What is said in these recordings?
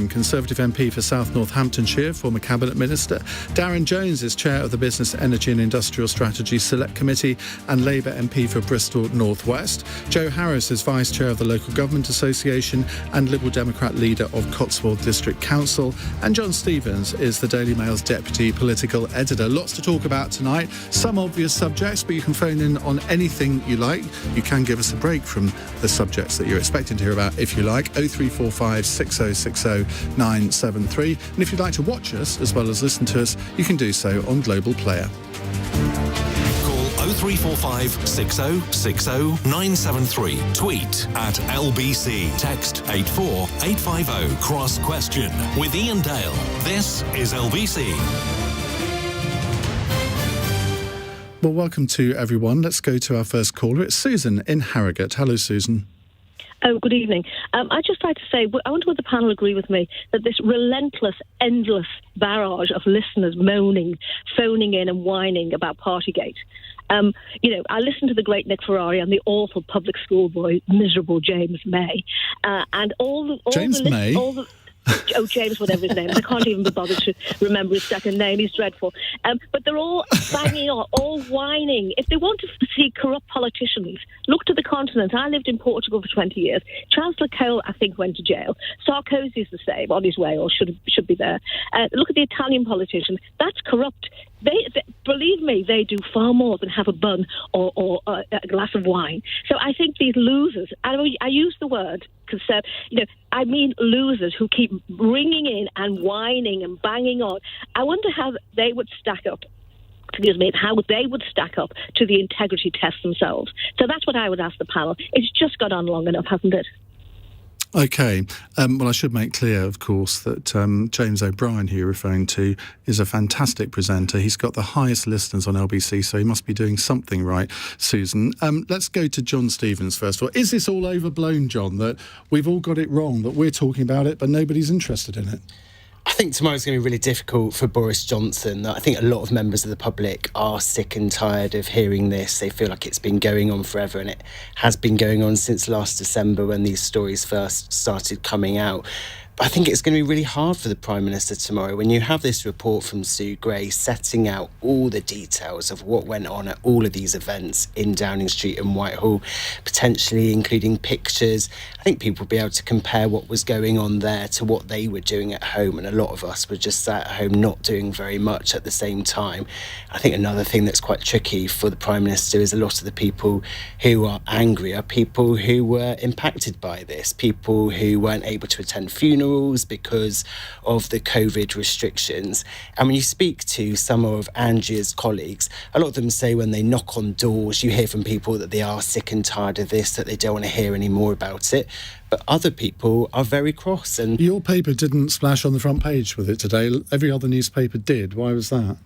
Conservative MP for South Northamptonshire, former Cabinet Minister. Darren Jones is Chair of the Business, Energy and Industrial Strategy Select Committee and Labour MP for Bristol North West. Joe Harris is Vice Chair of the Local Government Association and Liberal Democrat Leader of Cotswold District Council. And John Stevens is the Daily Mail's Deputy Political Editor. Lots to talk about tonight. Some obvious subjects, but you can phone in on anything you like. You can give us a break from the subjects that you're expecting to hear about if you like. 0345 6060 973. And if you'd like to watch us as well as listen to us, you can do so on Global Player. Call 0345 6060 973. Tweet at LBC. Text 84850. Cross question with Iain Dale. This is LBC. Well, welcome to everyone. Let's go to our first caller. It's Susan in Harrogate. Hello, Susan. Oh, good evening. I'd just like to say, I wonder would the panel agree with me that this relentless, endless barrage of listeners moaning, phoning in and whining about Partygate. I listened to the great Nick Ferrari and the awful public school boy, miserable James May, and James May. James, whatever his name is. I can't even be bothered to remember his second name. He's dreadful. But they're all banging on, all whining. If they want to see corrupt politicians, look to the continent. I lived in Portugal for 20 years. Chancellor Cole, I think, went to jail. Sarkozy's the same, on his way, or should be there. Look at the Italian politicians. That's corrupt. They believe me, they do far more than have a bun or a glass of wine. So I think these losers, I use the word I mean losers who keep ringing in and whining and banging on. I wonder how they would stack up. How they would stack up to the integrity test themselves. So that's what I would ask the panel. It's just gone on long enough, hasn't it? OK. Well, I should make clear, of course, that James O'Brien, who you're referring to, is a fantastic presenter. He's got the highest listeners on LBC, so he must be doing something right, Susan. Let's go to John Stevens first of all. Is this all overblown, John, that we've all got it wrong, that we're talking about it, but nobody's interested in it? I think tomorrow's going to be really difficult for Boris Johnson. I think a lot of members of the public are sick and tired of hearing this. They feel like it's been going on forever, and it has been going on since last December when these stories first started coming out. But I think it's going to be really hard for the Prime Minister tomorrow when you have this report from Sue Gray setting out all the details of what went on at all of these events in Downing Street and Whitehall, potentially including pictures. I think people will be able to compare what was going on there to what they were doing at home, and a lot of us were just sat at home not doing very much at the same time. I think another thing that's quite tricky for the Prime Minister is a lot of the people who are angry are people who were impacted by this, people who weren't able to attend funerals because of the COVID restrictions. And when you speak to some of Andrea's colleagues, a lot of them say when they knock on doors, you hear from people that they are sick and tired of this, that they don't want to hear any more about it. But other people are very cross. And your paper didn't splash on the front page with it today. Every other newspaper did. Why was that?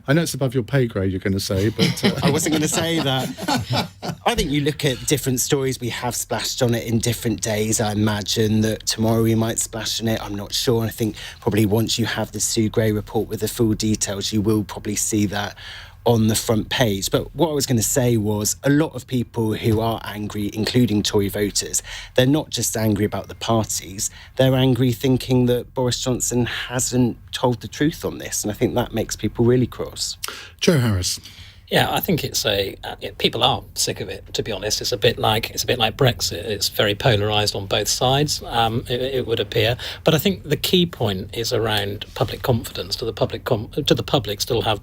I know it's above your pay grade, you're going to say, but... I wasn't going to say that. I think you look at different stories. We have splashed on it in different days. I imagine that tomorrow we might splash on it. I'm not sure. And I think probably once you have the Sue Gray report with the full details, you will probably see that on the front page. But what I was going to say was a lot of people who are angry, including Tory voters, they're not just angry about the parties, they're angry thinking that Boris Johnson hasn't told the truth on this, and I think that makes people really cross. Joe Harris. Yeah, I think it's people are sick of it, to be honest. It's a bit like Brexit. It's very polarised on both sides, it would appear. But I think the key point is around public confidence. Do the public still have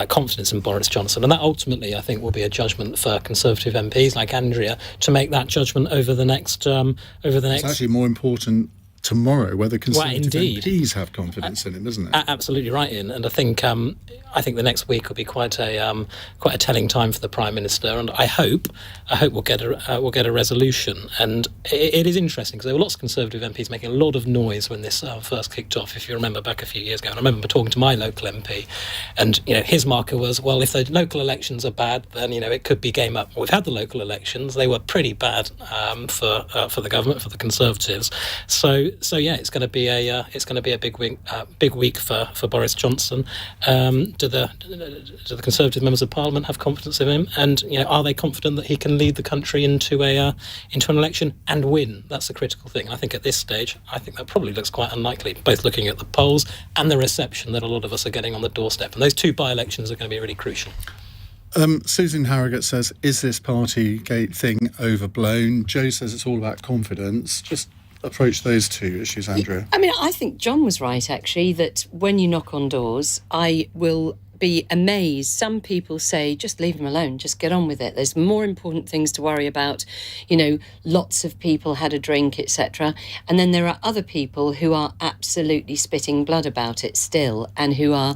confidence in Boris Johnson? And that ultimately, I think, will be a judgment for Conservative MPs like Andrea to make that judgment over the next. It's actually more important tomorrow whether Conservative MPs have confidence in him, isn't it? Absolutely right, Ian. And I think the next week will be quite a telling time for the Prime Minister, and I hope we'll get a resolution. And it is interesting because there were lots of Conservative MPs making a lot of noise when this first kicked off. If you remember back a few years ago, and I remember talking to my local MP, and his marker was, well, if the local elections are bad, then it could be game up. We've had the local elections; they were pretty bad for the government, for the Conservatives. So it's going to be a big week for Boris Johnson. Do the Conservative members of Parliament have confidence in him? And are they confident that he can lead the country into an election and win? That's the critical thing. And I think at this stage, I think that probably looks quite unlikely, both looking at the polls and the reception that a lot of us are getting on the doorstep. And those two by-elections are going to be really crucial. Susan Harrogate says, is this Partygate thing overblown? Joe says it's all about confidence. Just approach those two issues, Andrea. I mean, I think John was right, actually, that when you knock on doors, I will be amazed. Some people say, just leave them alone, just get on with it. There's more important things to worry about. Lots of people had a drink, etc. And then there are other people who are absolutely spitting blood about it still, and who are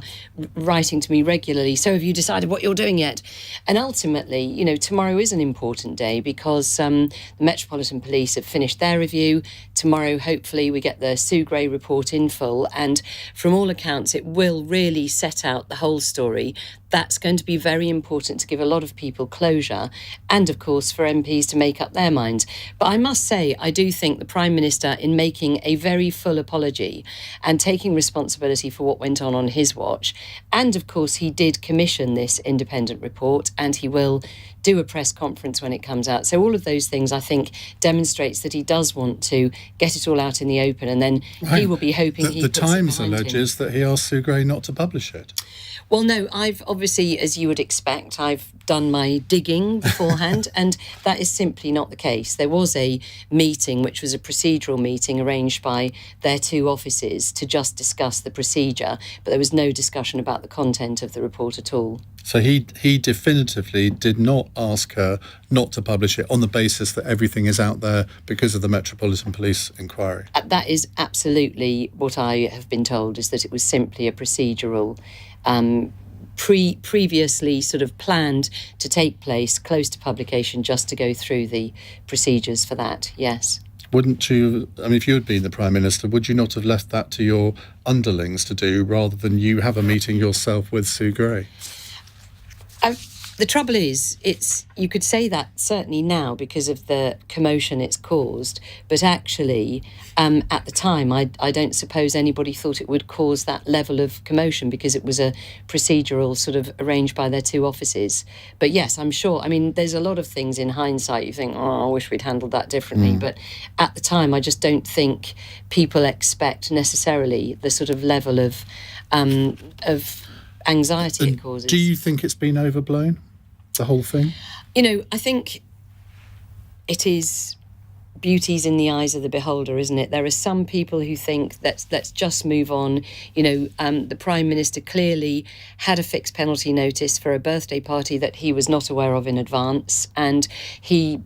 writing to me regularly, so have you decided what you're doing yet? And ultimately, tomorrow is an important day because the Metropolitan Police have finished their review. Tomorrow, hopefully, we get the Sue Gray report in full, and from all accounts, it will really set out the whole story. That's going to be very important to give a lot of people closure, and of course for MPs to make up their minds. But I must say, I do think the Prime Minister, in making a very full apology and taking responsibility for what went on his watch, and of course he did commission this independent report, and he will do a press conference when it comes out. So all of those things, I think, demonstrates that he does want to get it all out in the open, and then he will be hoping The Times alleges that he asked Sue Gray not to publish it. Well, no, I've obviously, as you would expect, I've done my digging beforehand, and that is simply not the case. There was a meeting, which was a procedural meeting arranged by their two offices to just discuss the procedure, but there was no discussion about the content of the report at all. So he definitively did not ask her not to publish it on the basis that everything is out there because of the Metropolitan Police inquiry. That is absolutely what I have been told, is that it was simply a procedural previously sort of planned to take place close to publication, just to go through the procedures for that, yes. Wouldn't you, if you had been the Prime Minister, would you not have left that to your underlings to do rather than you have a meeting yourself with Sue Gray? The trouble is, you could say that certainly now because of the commotion it's caused, but actually at the time I don't suppose anybody thought it would cause that level of commotion because it was a procedural sort of arranged by their two offices. But yes, I'm sure, there's a lot of things in hindsight you think, I wish we'd handled that differently, but at the time I just don't think people expect necessarily the sort of level of anxiety it causes. Do you think it's been overblown, the whole thing? I think it is beauty's in the eyes of the beholder, isn't it? There are some people who think let's just move on. The Prime Minister clearly had a fixed penalty notice for a birthday party that he was not aware of in advance, and he,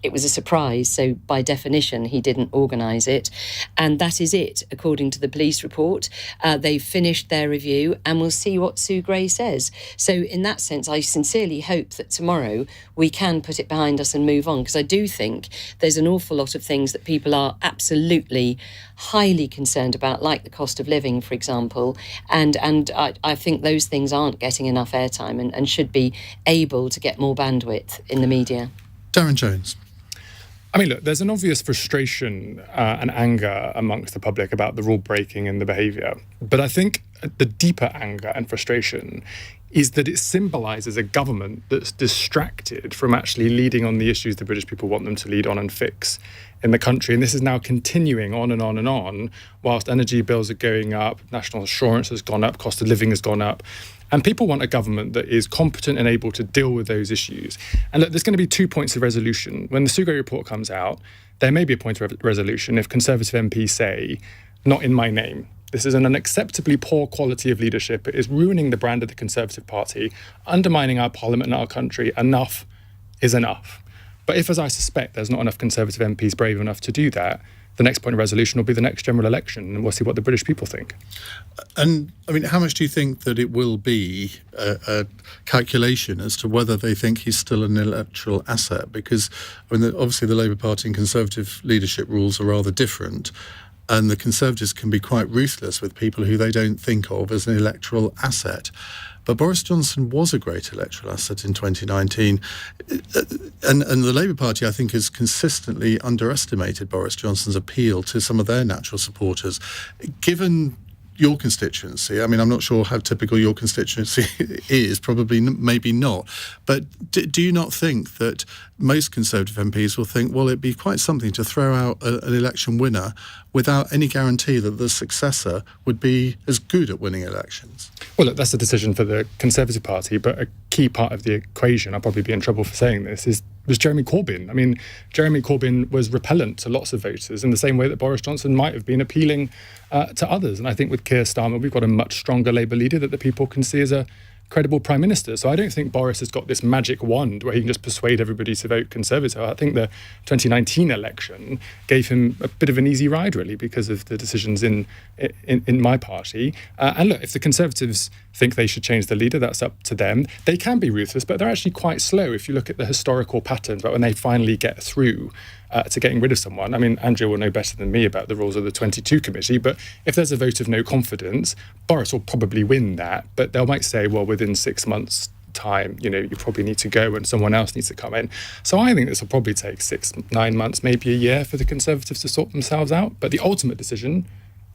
it was a surprise, so by definition he didn't organise it, and that is it, according to the police report. They've finished their review, and we'll see what Sue Gray says. So in that sense, I sincerely hope that tomorrow we can put it behind us and move on, because I do think there's an awful lot of things that people are absolutely highly concerned about, like the cost of living, for example, and I think those things aren't getting enough airtime and should be able to get more bandwidth in the media. Darren Jones. Look, there's an obvious frustration and anger amongst the public about the rule breaking and the behaviour. But I think the deeper anger and frustration is that it symbolises a government that's distracted from actually leading on the issues the British people want them to lead on and fix in the country. And this is now continuing on and on and on, whilst energy bills are going up, national insurance has gone up, cost of living has gone up. And people want a government that is competent and able to deal with those issues. And look, there's going to be 2 points of resolution. When the Sue Gray report comes out, there may be a point of resolution if Conservative MPs say, not in my name. This is an unacceptably poor quality of leadership. It is ruining the brand of the Conservative Party, undermining our Parliament and our country. Enough is enough. But if, as I suspect, there's not enough Conservative MPs brave enough to do that, the next point of resolution will be the next general election, and we'll see what the British people think. And, how much do you think that it will be a calculation as to whether they think he's still an electoral asset? Because, obviously the Labour Party and Conservative leadership rules are rather different. and the Conservatives can be quite ruthless with people who they don't think of as an electoral asset. But Boris Johnson was a great electoral asset in 2019. And the Labour Party, I think, has consistently underestimated Boris Johnson's appeal to some of their natural supporters. Given your constituency, I mean, I'm not sure how typical your constituency is, probably maybe not, but do you not think that most Conservative MPs will think, well, it'd be quite something to throw out an election winner without any guarantee that the successor would be as good at winning elections? Well, look, that's a decision for the Conservative Party, but a key part of the equation, I'll probably be in trouble for saying this, was Jeremy Corbyn. I mean, Jeremy Corbyn was repellent to lots of voters in the same way that Boris Johnson might have been appealing to others. And I think with Keir Starmer, we've got a much stronger Labour leader that the people can see as a credible Prime Minister. So I don't think Boris has got this magic wand where he can just persuade everybody to vote Conservative. I think the 2019 election gave him a bit of an easy ride, really, because of the decisions in my party. And look, if the Conservatives think they should change the leader, that's up to them. They can be ruthless, but they're actually quite slow if you look at the historical patterns about when they finally get through to getting rid of someone. I mean, Andrea will know better than me about the rules of the 22 committee, but if there's a vote of no confidence, Boris will probably win that, but they might say, well, within 6 months' time, you probably need to go and someone else needs to come in. So I think this will probably take 6-9 months, maybe a year for the Conservatives to sort themselves out, but the ultimate decision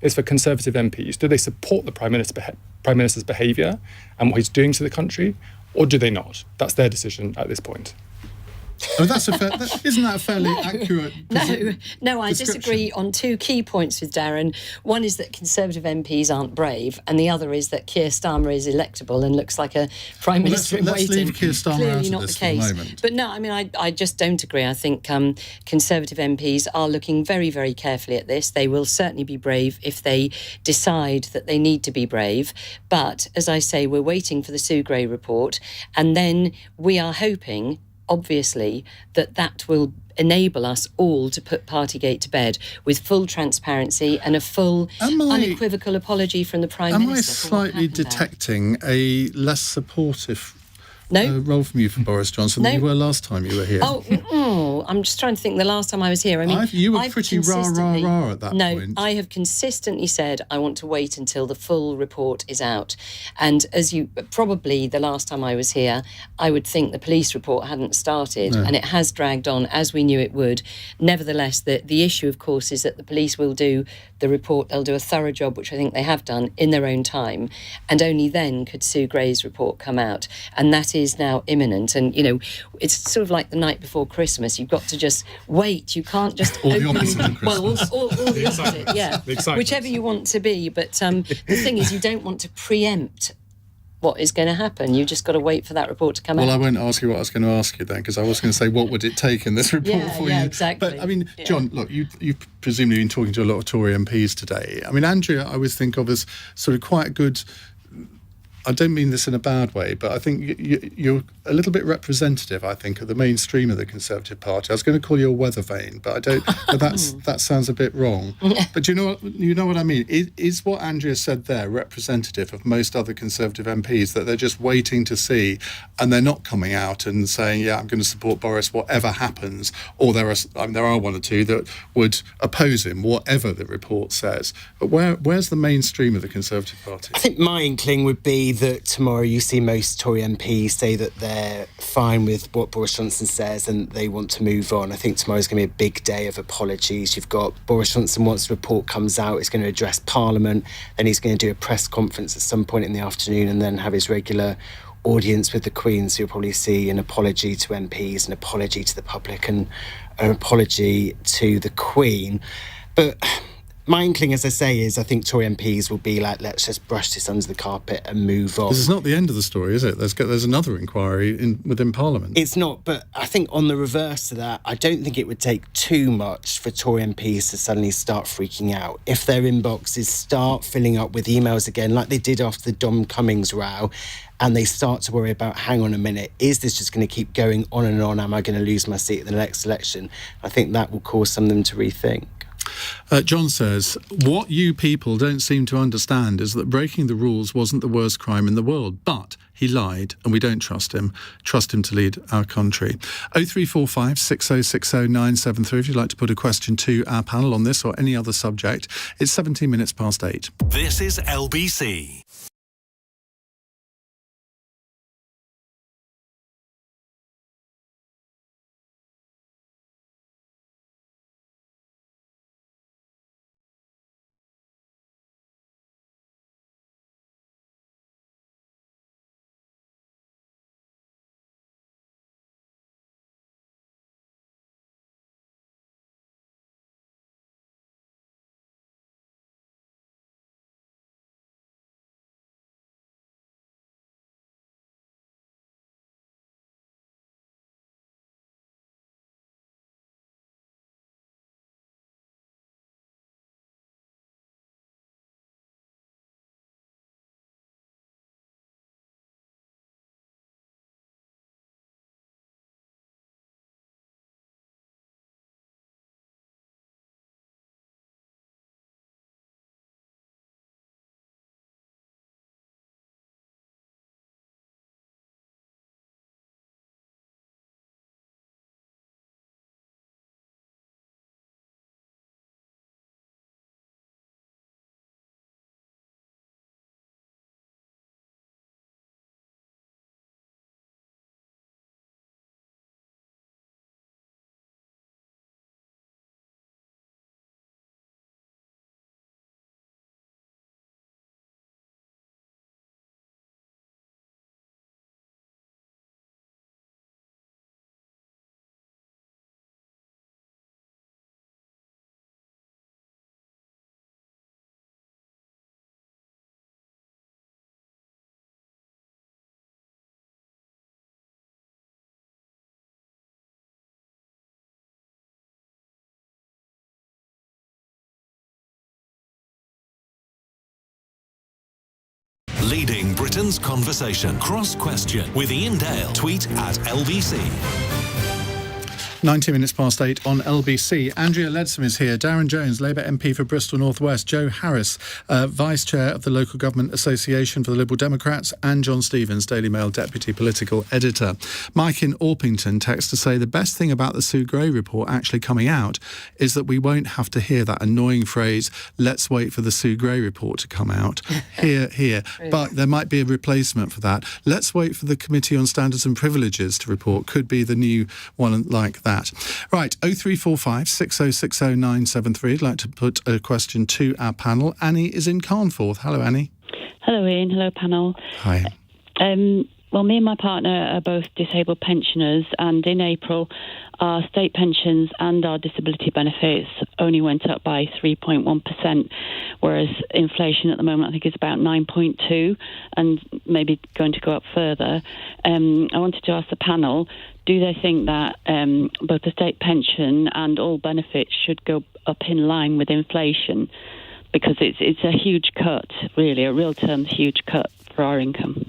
is for Conservative MPs. Do they support the Prime Minister's behaviour and what he's doing to the country, or do they not? That's their decision at this point. Oh, isn't that a fairly accurate No, I disagree on two key points with Darren. One is that Conservative MPs aren't brave, and the other is that Keir Starmer is electable and looks like a Prime Minister in waiting. Let's leave Keir Starmer Clearly out not of this the case. for the moment. But no, I mean, I just don't agree. I think Conservative MPs are looking very, very carefully at this. They will certainly be brave if they decide that they need to be brave. But, as I say, we're waiting for the Sue Gray report, and then we are hoping, obviously, that will enable us all to put Partygate to bed with full transparency and a full, unequivocal apology from the Prime Minister. Am I slightly detecting a less supportive role from you for Boris Johnson than you were last time you were here? I'm just trying to think the last time I was here. I mean, you were pretty rah at that point. No, I have consistently said I want to wait until the full report is out. And as you, probably the last time I was here, I would think the police report hadn't started, and it has dragged on as we knew it would. Nevertheless, the issue, of course, is that the police will do the report, they'll do a thorough job, which I think they have done, in their own time, and only then could Sue Gray's report come out. And that is now imminent. And, it's sort of like the night before Christmas. You've got to just wait. You can't just or the opposite of Christmas. Well, all the opposite, yeah. Whichever you want to be. But the thing is, you don't want to preempt what is going to happen. You just got to wait for that report to come out. Well, I won't ask you what I was going to ask you then, because I was going to say, what would it take in this report for you? Yeah, exactly. But, I mean, John, look, you've presumably been talking to a lot of Tory MPs today. I mean, Andrea, I always think of as sort of quite a good... I don't mean this in a bad way, but I think you're a little bit representative, I think, of the mainstream of the Conservative Party. I was going to call you a weather vane, but I don't. But that sounds a bit wrong. But you know what I mean? Is what Andrea said there representative of most other Conservative MPs, that they're just waiting to see, and they're not coming out and saying, yeah, I'm going to support Boris whatever happens, or there are one or two that would oppose him whatever the report says. But where's the mainstream of the Conservative Party? I think my inkling would be that tomorrow you see most Tory MPs say that they're fine with what Boris Johnson says and they want to move on. I think tomorrow's going to be a big day of apologies. You've got Boris Johnson, once the report comes out, is going to address Parliament, then he's going to do a press conference at some point in the afternoon and then have his regular audience with the Queen. So you'll probably see an apology to MPs, an apology to the public and an apology to the Queen. But my inkling, as I say, is I think Tory MPs will be like, let's just brush this under the carpet and move on. This is not the end of the story, is it? There's another inquiry within Parliament. It's not, but I think on the reverse to that, I don't think it would take too much for Tory MPs to suddenly start freaking out. If their inboxes start filling up with emails again, like they did after the Dom Cummings row, and they start to worry about, hang on a minute, is this just going to keep going on and on? Am I going to lose my seat in the next election? I think that will cause some of them to rethink. John says, what you people don't seem to understand is that breaking the rules wasn't the worst crime in the world, but he lied and we don't trust him. Trust him to lead our country. 0345 6060 973 if you'd like to put a question to our panel on this or any other subject. It's 17 minutes past 8. This is LBC. Leading Britain's conversation. Cross Question with Iain Dale. Tweet at LBC. 19 minutes past 8 on LBC. Andrea Leadsom is here. Darren Jones, Labour MP for Bristol North West. Joe Harris, Vice Chair of the Local Government Association for the Liberal Democrats. And John Stevens, Daily Mail Deputy Political Editor. Mike in Orpington texts to say the best thing about the Sue Gray report actually coming out is that we won't have to hear that annoying phrase, let's wait for the Sue Gray report to come out. Here. But there might be a replacement for that. Let's wait for the Committee on Standards and Privileges to report. Could be the new one like that. Right, 0345 6060 973. I'd like to put a question to our panel. Annie is in Carnforth. Hello, Annie. Hello, Ian. Hello, panel. Hi. Well, me and my partner are both disabled pensioners, and in April, our state pensions and our disability benefits only went up by 3.1%, whereas inflation at the moment, I think, is about 9.2%, and maybe going to go up further. I wanted to ask the panel, do they think that both the state pension and all benefits should go up in line with inflation? Because it's a huge cut, really, a real terms huge cut for our income.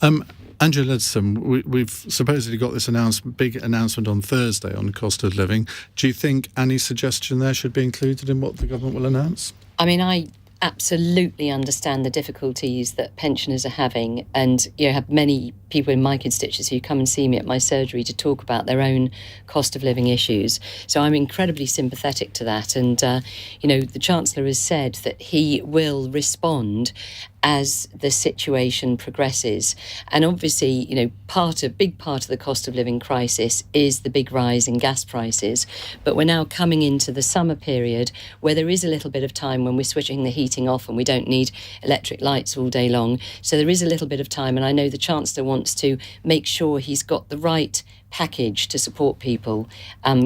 Andrea Leadsom, we've supposedly got this big announcement on Thursday on cost of living. Do you think any suggestion there should be included in what the government will announce? I mean, I absolutely understand the difficulties that pensioners are having, and have many people in my constituency who come and see me at my surgery to talk about their own cost of living issues. So I'm incredibly sympathetic to that. And, the Chancellor has said that he will respond as the situation progresses. And obviously, big part of the cost of living crisis is the big rise in gas prices. But we're now coming into the summer period where there is a little bit of time when we're switching the heating off and we don't need electric lights all day long. So there is a little bit of time, and I know the Chancellor wants to make sure he's got the right package to support people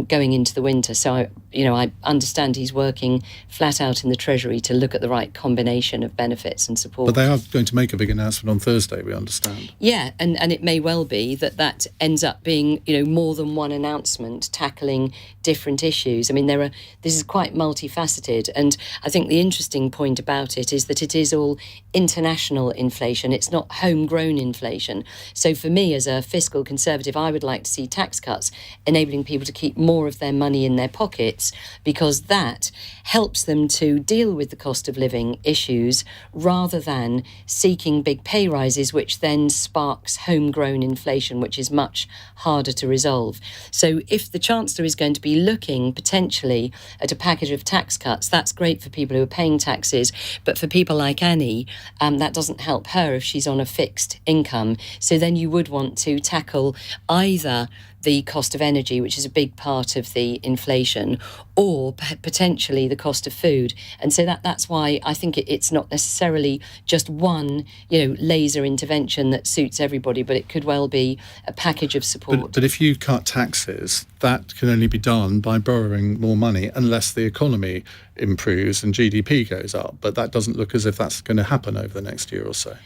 going into the winter. So, I understand he's working flat out in the Treasury to look at the right combination of benefits and support. But they are going to make a big announcement on Thursday, we understand. Yeah, and it may well be that ends up being, more than one announcement tackling different issues. I mean, this is quite multifaceted, and I think the interesting point about it is that it is all international inflation. It's not homegrown inflation. So for me, as a fiscal conservative, I would like to see tax cuts, enabling people to keep more of their money in their pockets, because that helps them to deal with the cost of living issues rather than seeking big pay rises, which then sparks homegrown inflation, which is much harder to resolve. So if the Chancellor is going to be looking potentially at a package of tax cuts, that's great for people who are paying taxes, but for people like Annie, that doesn't help her if she's on a fixed income. So then you would want to tackle either the cost of energy, which is a big part of the inflation, or potentially the cost of food. And so that's why I think it's not necessarily just one, laser intervention that suits everybody, but it could well be a package of support. But if you cut taxes, that can only be done by borrowing more money unless the economy improves and GDP goes up. But that doesn't look as if that's going to happen over the next year or so.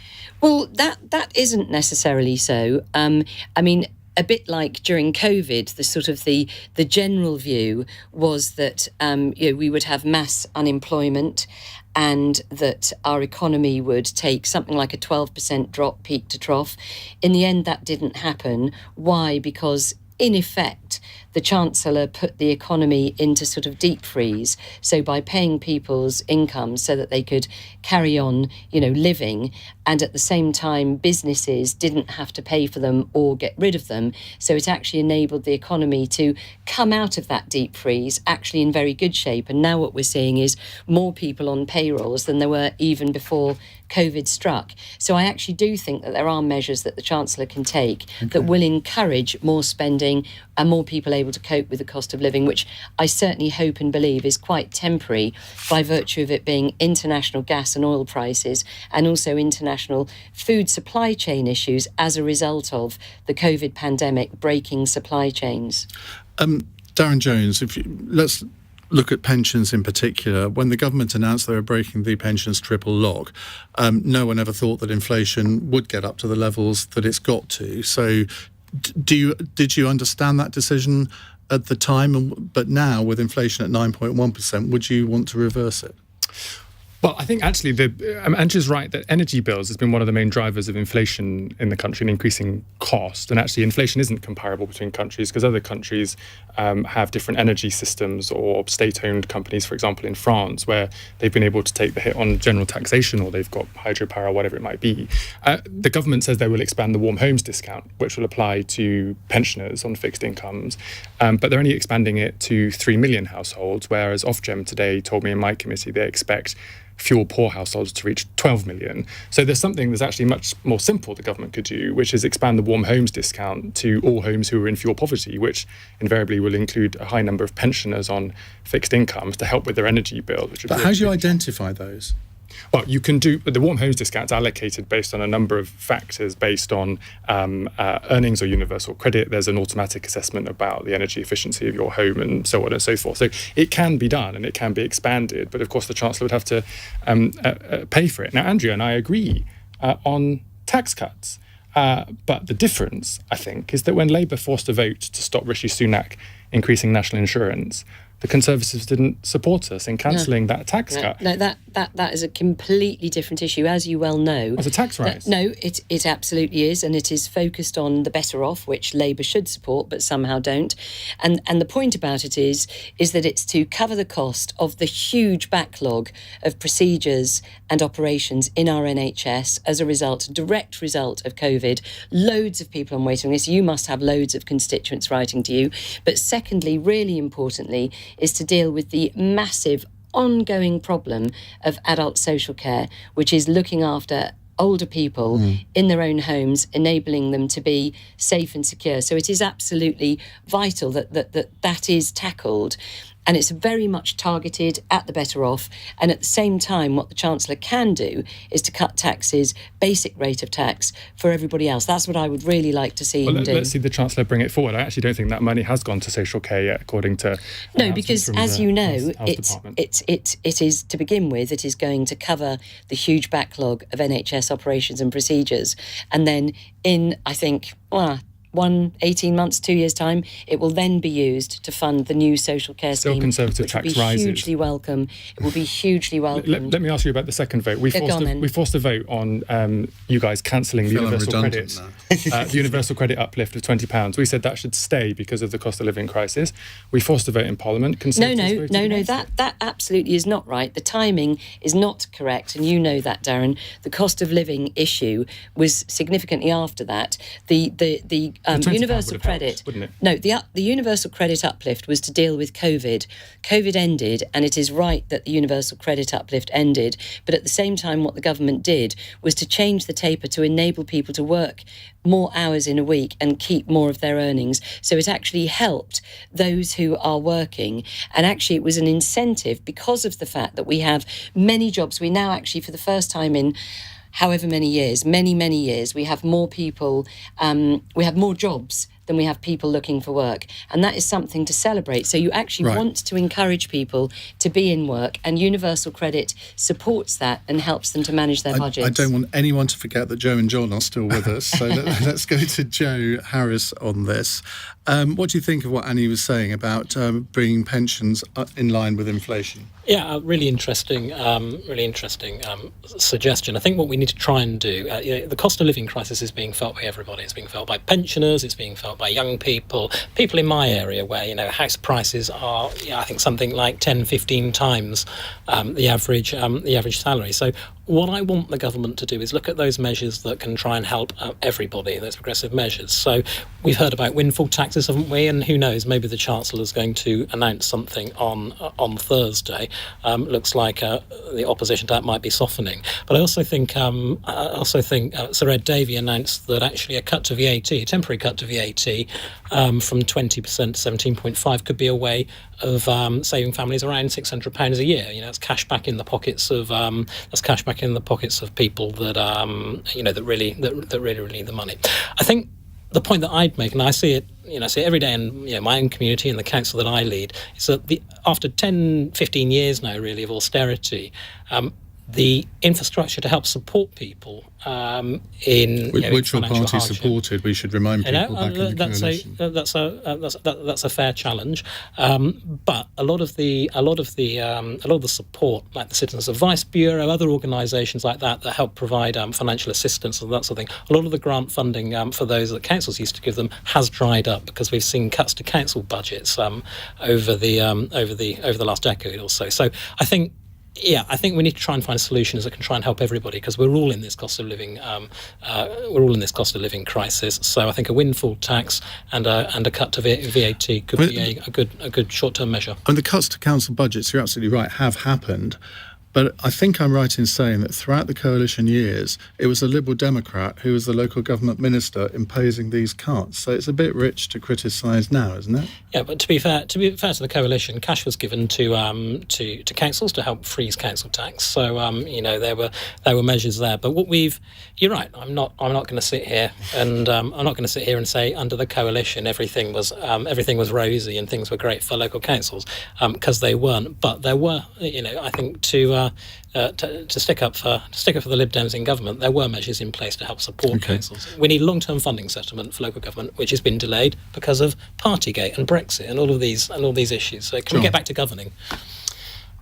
Well, that isn't necessarily so. A bit like during COVID, the general view was that we would have mass unemployment and that our economy would take something like a 12% drop peak to trough. In the end, that didn't happen. Why? Because in effect, the Chancellor put the economy into sort of deep freeze. So by paying people's incomes so that they could carry on, living, and at the same time, businesses didn't have to pay for them or get rid of them. So it actually enabled the economy to come out of that deep freeze actually in very good shape. And now what we're seeing is more people on payrolls than there were even before COVID struck. So I actually do think that there are measures that the Chancellor can take that will encourage more spending and more people able to cope with the cost of living, which I certainly hope and believe is quite temporary by virtue of it being international gas and oil prices and also international food supply chain issues as a result of the COVID pandemic breaking supply chains. Darren Jones, let's look at pensions in particular. When the government announced they were breaking the pensions triple lock, no one ever thought that inflation would get up to the levels that it's got to. So did you understand that decision at the time? But now, with inflation at 9.1%, would you want to reverse it? Well, I think actually Andrew's right that energy bills has been one of the main drivers of inflation in the country and increasing cost. And actually inflation isn't comparable between countries because other countries have different energy systems or state-owned companies, for example, in France, where they've been able to take the hit on general taxation or they've got hydropower or whatever it might be. The government says they will expand the warm homes discount, which will apply to pensioners on fixed incomes. But they're only expanding it to 3 million households, whereas Ofgem today told me in my committee they expect fuel-poor households to reach 12 million. So there's something that's actually much more simple the government could do, which is expand the warm homes discount to all homes who are in fuel poverty, which invariably will include a high number of pensioners on fixed incomes to help with their energy bill. But how do you identify those? Well, you can do the warm homes discount allocated based on a number of factors, based on earnings or universal credit. There's an automatic assessment about the energy efficiency of your home and so on and so forth. So it can be done and it can be expanded, but of course the Chancellor would have to pay for it. Now, Andrea and I agree on tax cuts. But the difference, I think, is that when Labour forced a vote to stop Rishi Sunak increasing national insurance, the Conservatives didn't support us in cancelling that tax cut. No, that is a completely different issue, as you well know. It's a tax rise. No, it absolutely is, and it is focused on the better off, which Labour should support, but somehow don't. And the point about it is that it's to cover the cost of the huge backlog of procedures and operations in our NHS as a direct result of COVID. Loads of people on waiting lists. You must have loads of constituents writing to you. But secondly, really importantly, is to deal with the massive ongoing problem of adult social care, which is looking after older people in their own homes, enabling them to be safe and secure. So it is absolutely vital that is tackled. And it's very much targeted at the better off. And at the same time, what the Chancellor can do is to cut taxes, basic rate of tax, for everybody else. That's what I would really like to see him do. Let's see the Chancellor bring it forward. I actually don't think that money has gone to social care yet, according to... No, because as you know, it is, to begin with, it is going to cover the huge backlog of NHS operations and procedures. And then in, I think, 18 months, 2 years' time, it will then be used to fund the new social care Still scheme. Conservative which tax will be rises. Hugely welcome. It will be hugely welcome. Let me ask you about the second vote. We forced a vote on you guys cancelling the universal credit, the universal credit uplift of £20. We said that should stay because of the cost of living crisis. We forced a vote in Parliament. No. That absolutely is not right. The timing is not correct, and you know that, Darren. The cost of living issue was significantly after that. The universal credit, wouldn't it? No, the universal credit uplift was to deal with COVID. COVID ended, and it is right that the universal credit uplift ended. But at the same time, what the government did was to change the taper to enable people to work more hours in a week and keep more of their earnings. So it actually helped those who are working. And actually, it was an incentive because of the fact that we have many jobs. We now actually, for the first time in however many years, many years, we have more people, we have more jobs than we have people looking for work. And that is something to celebrate. So you actually want to encourage people to be in work, and universal credit supports that and helps them to manage their budgets. I don't want anyone to forget that Joe and John are still with us. So let's go to Joe Harris on this. What do you think of what Annie was saying about bringing pensions in line with inflation? Yeah, really interesting suggestion. I think what we need to try and do, the cost of living crisis is being felt by everybody. It's being felt by pensioners, it's being felt by young people in my area where, house prices are, I think something like 10, 15 times the average salary. So what I want the government to do is look at those measures that can try and help everybody, those progressive measures. So we've heard about windfall taxes, haven't we? And who knows, maybe the Chancellor's going to announce something on Thursday. Looks like the opposition to that might be softening. But I also think Sir Ed Davey announced that actually a cut to VAT, a temporary cut to VAT from 20% to 17.5 could be a way of saving families around £600 a year. It's cash back in the pockets of people that that really need the money. I think the point that I'd make, and I see it every day in my own community and the council that I lead, is that after 10, 15 years now really of austerity, the infrastructure to help support people in which your party hardship. Supported, we should remind people back in the coalition. That's a fair challenge, but a lot of the support, like the Citizens Advice Bureau, other organisations like that help provide financial assistance and that sort of thing. A lot of the grant funding for those that councils used to give them has dried up because we've seen cuts to council budgets over the last decade or so. So I think we need to try and find solutions that can try and help everybody, because we're all in this cost of living crisis. So I think a windfall tax and a cut to VAT could be a good short-term measure. And the cuts to council budgets, you're absolutely right, have happened. But I think I'm right in saying that throughout the coalition years, it was a Liberal Democrat who was the local government minister imposing these cuts. So it's a bit rich to criticise now, isn't it? Yeah, but to be fair to the coalition, cash was given to councils to help freeze council tax. So there were measures there. But you're right. I'm not going to sit here and say under the coalition everything was rosy and things were great for local councils, because they weren't. But there were, I think to stick up for the Lib Dems in government, there were measures in place to help support councils. We need long-term funding settlement for local government, which has been delayed because of Partygate and Brexit and all of these issues. So can we get back to governing?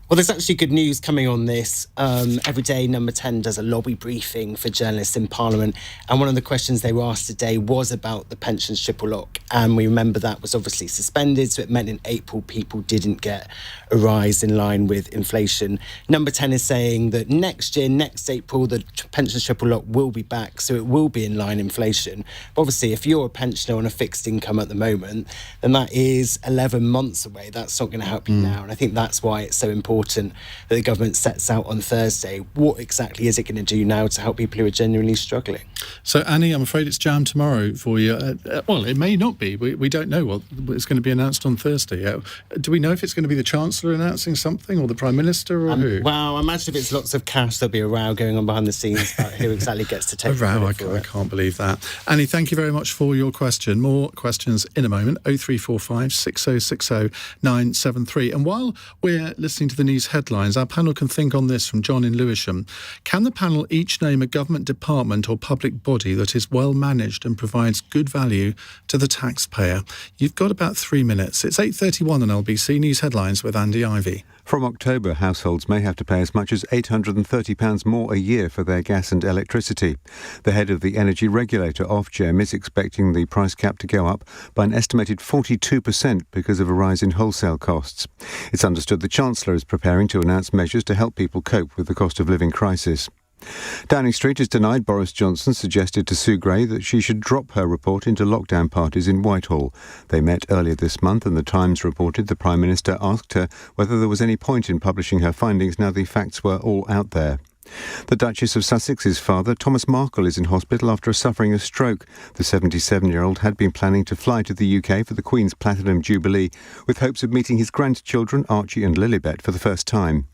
Well, there's actually good news coming on this. Every day, Number 10 does a lobby briefing for journalists in Parliament. And one of the questions they were asked today was about the pensions triple lock. And we remember that was obviously suspended. So it meant in April, people didn't get a rise in line with inflation. Number 10 is saying that next April, the pensions triple lock will be back. So it will be in line inflation. But obviously, if you're a pensioner on a fixed income at the moment, then that is 11 months away. That's not going to help you now. And I think that's why it's so important that the government sets out on Thursday. What exactly is it going to do now to help people who are genuinely struggling? So, Annie, I'm afraid it's jam tomorrow for you. Well, it may not be. We don't know what it's going to be announced on Thursday. Do we know if it's going to be the Chancellor announcing something or the Prime Minister or who? Well, I imagine if it's lots of cash, there'll be a row going on behind the scenes about who exactly gets to take a row. I can't believe that. Annie, thank you very much for your question. More questions in a moment. 0345 6060 973. And while we're listening to the these headlines. Our panel can think on this from John in Lewisham. Can the panel each name a government department or public body that is well managed and provides good value to the taxpayer? You've got about 3 minutes. It's 8:31 on LBC News Headlines with Andy Ivey. From October, households may have to pay as much as £830 more a year for their gas and electricity. The head of the energy regulator, Ofgem, is expecting the price cap to go up by an estimated 42% because of a rise in wholesale costs. It's understood the Chancellor is preparing to announce measures to help people cope with the cost of living crisis. Downing Street has denied Boris Johnson suggested to Sue Gray that she should drop her report into lockdown parties in Whitehall. They met earlier this month and the Times reported the Prime Minister asked her whether there was any point in publishing her findings now the facts were all out there. The Duchess of Sussex's father, Thomas Markle, is in hospital after suffering a stroke. The 77-year-old had been planning to fly to the UK for the Queen's Platinum Jubilee with hopes of meeting his grandchildren, Archie and Lilibet, for the first time.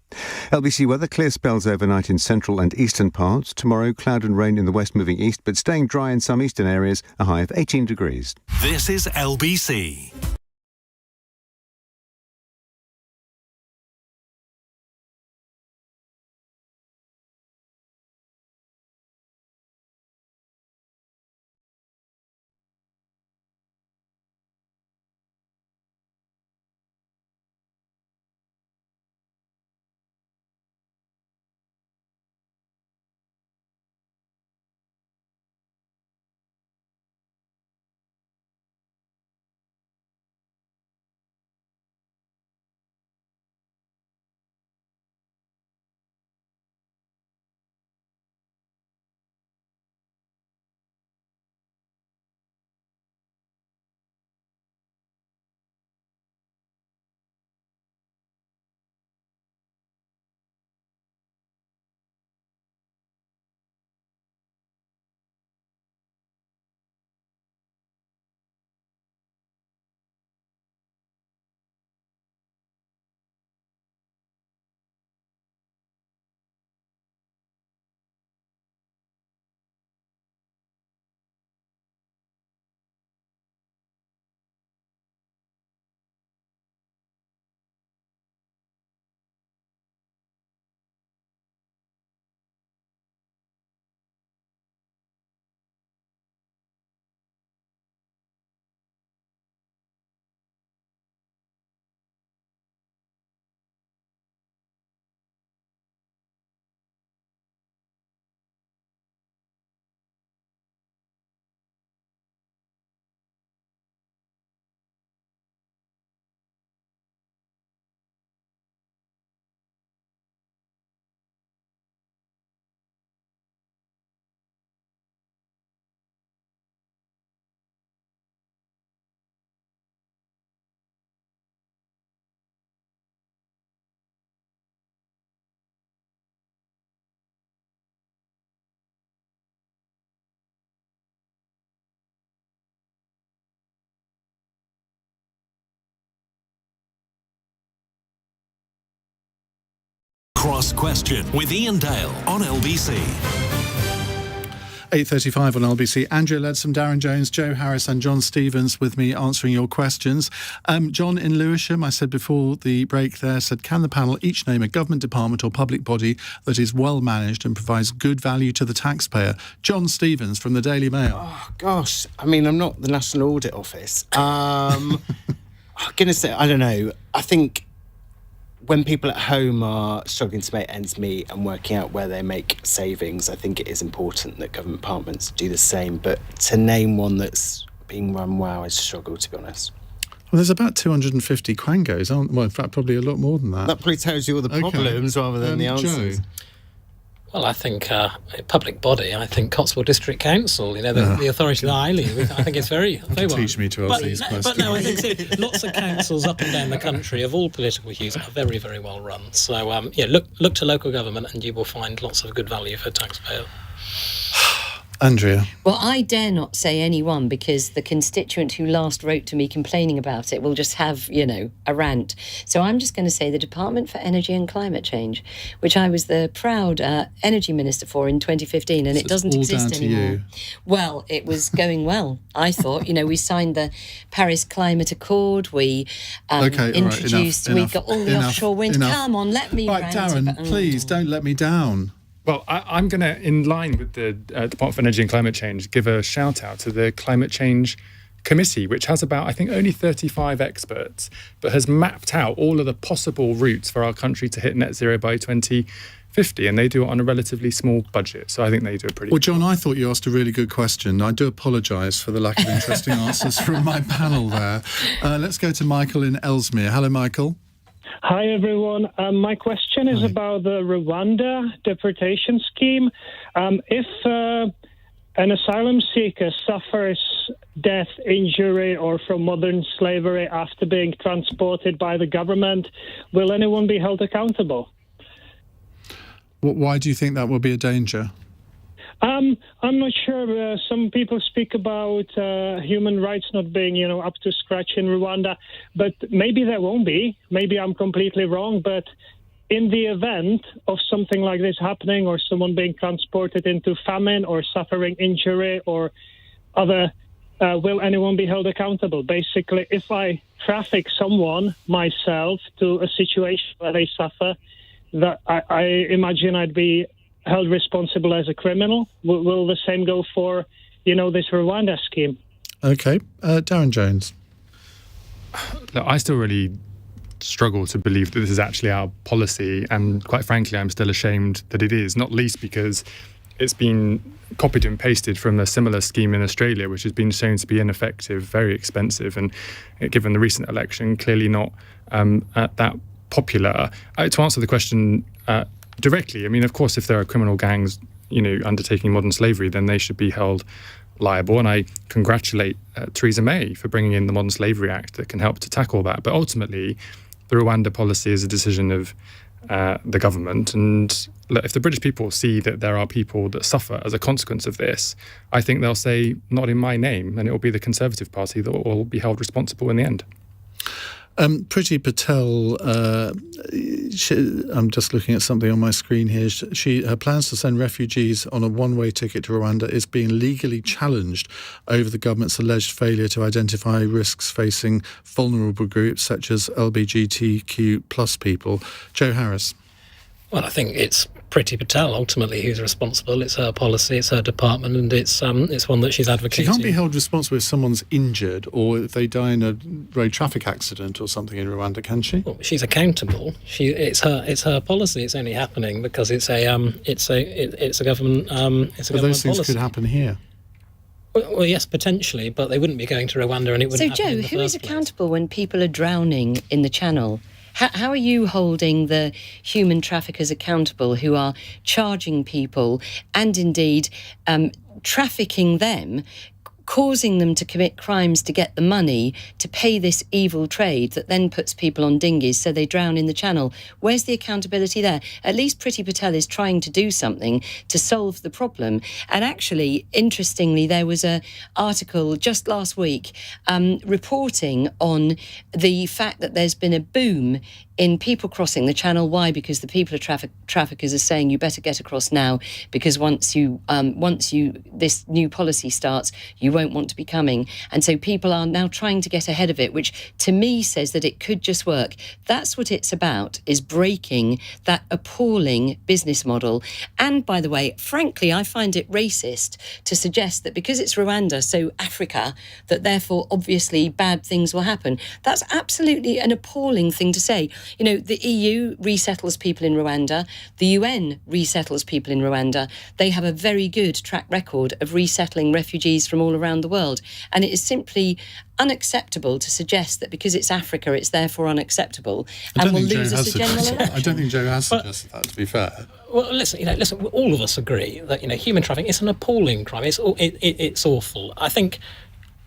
LBC weather, clear spells overnight in central and eastern parts. Tomorrow, cloud and rain in the west moving east, but staying dry in some eastern areas, a high of 18 degrees. This is LBC. Cross Question with Iain Dale on LBC. 8:35 on LBC. Andrea Leadsom, Darren Jones, Joe Harris and John Stevens with me answering your questions. John in Lewisham, I said before the break there, said, can the panel each name a government department or public body that is well managed and provides good value to the taxpayer? John Stevens from the Daily Mail. Oh, gosh. I mean, I'm not the National Audit Office. I'm going to say, I don't know. I think when people at home are struggling to make ends meet and working out where they make savings, I think it is important that government departments do the same. But to name one that's being run well, I struggle, to be honest. Well, there's about 250 quangos, aren't there? Well, in fact, probably a lot more than that. That probably tells you all the problems rather than the answers. Joe? Well, I think a public body, I think Cotswold District Council, the authority that I leave with, I think it's very well. Teach me to ask these questions. But no, I think lots of councils up and down the country of all political hues are very, very well run. So, look to local government and you will find lots of good value for taxpayer. Andrea? Well, I dare not say anyone, because the constituent who last wrote to me complaining about it will just have, a rant. So I'm just going to say the Department for Energy and Climate Change, which I was the proud energy minister for in 2015, and it doesn't exist anymore. You. Well, it was going well, I thought. We signed the Paris Climate Accord. We introduced, we got all the offshore wind. Come on, let me Right, Darren, please don't let me down. Well, I'm going to, in line with the Department for Energy and Climate Change, give a shout out to the Climate Change Committee, which has about, I think, only 35 experts, but has mapped out all of the possible routes for our country to hit net zero by 2050, and they do it on a relatively small budget. So I think they do a pretty Well, John, I thought you asked a really good question. I do apologise for the lack of interesting answers from my panel there. Let's go to Michael in Ellesmere. Hello, Michael. Hi, everyone. My question is about the Rwanda deportation scheme. If an asylum seeker suffers death, injury, or from modern slavery after being transported by the government, will anyone be held accountable? Why do you think that will be a danger? I'm not sure. Some people speak about human rights not being, up to scratch in Rwanda, but maybe there won't be. Maybe I'm completely wrong, but in the event of something like this happening, or someone being transported into famine or suffering injury or other, will anyone be held accountable? Basically, if I traffic someone myself to a situation where they suffer, that I imagine I'd be held responsible as a criminal. Will the same go for, this Rwanda scheme? Okay. Darren Jones. Look, I still really struggle to believe that this is actually our policy, and quite frankly, I'm still ashamed that it is, not least because it's been copied and pasted from a similar scheme in Australia, which has been shown to be ineffective, very expensive, and given the recent election, clearly not that popular. To answer the question directly, I mean, of course, if there are criminal gangs, undertaking modern slavery, then they should be held liable. And I congratulate Theresa May for bringing in the Modern Slavery Act that can help to tackle that. But ultimately, the Rwanda policy is a decision of the government. And look, if the British people see that there are people that suffer as a consequence of this, I think they'll say, not in my name, and it will be the Conservative Party that will be held responsible in the end. Priti Patel, I'm just looking at something on my screen here. Her plans to send refugees on a one-way ticket to Rwanda is being legally challenged over the government's alleged failure to identify risks facing vulnerable groups such as LGBTQ plus people. Joe Harris. Well, I think it's Priti Patel ultimately who's responsible. It's her policy, it's her department, and it's one that she's advocating. She can't be held responsible if someone's injured or if they die in a road traffic accident or something in Rwanda, can she? Well, she's accountable. It's her policy. It's only happening because it's a government. It's a government but those things policy. Could happen here. Well, yes, potentially, but they wouldn't be going to Rwanda, and it wouldn't. So, happen Joe, in the who is first place. accountable when people are drowning in the Channel? How are you holding the human traffickers accountable who are charging people and indeed trafficking them, causing them to commit crimes to get the money to pay this evil trade that then puts people on dinghies so they drown in the Channel? Where's the accountability there? At least Priti Patel is trying to do something to solve the problem. And actually, interestingly, there was an article just last week reporting on the fact that there's been a boom in people crossing the Channel. Why? Because the people of traffickers are saying you better get across now, because once this new policy starts, you won't want to be coming. And so people are now trying to get ahead of it, which to me says that it could just work. That's what it's about, is breaking that appalling business model. And by the way, frankly, I find it racist to suggest that because it's Rwanda, so Africa, that therefore obviously bad things will happen. That's absolutely an appalling thing to say. The EU resettles people in Rwanda. The UN resettles people in Rwanda. They have a very good track record of resettling refugees from all around the world. And it is simply unacceptable to suggest that because it's Africa, it's therefore unacceptable and will lose us a general election. I don't think Joe has suggested that, to be fair. Well, listen, all of us agree that, human trafficking is an appalling crime. It's awful. I think,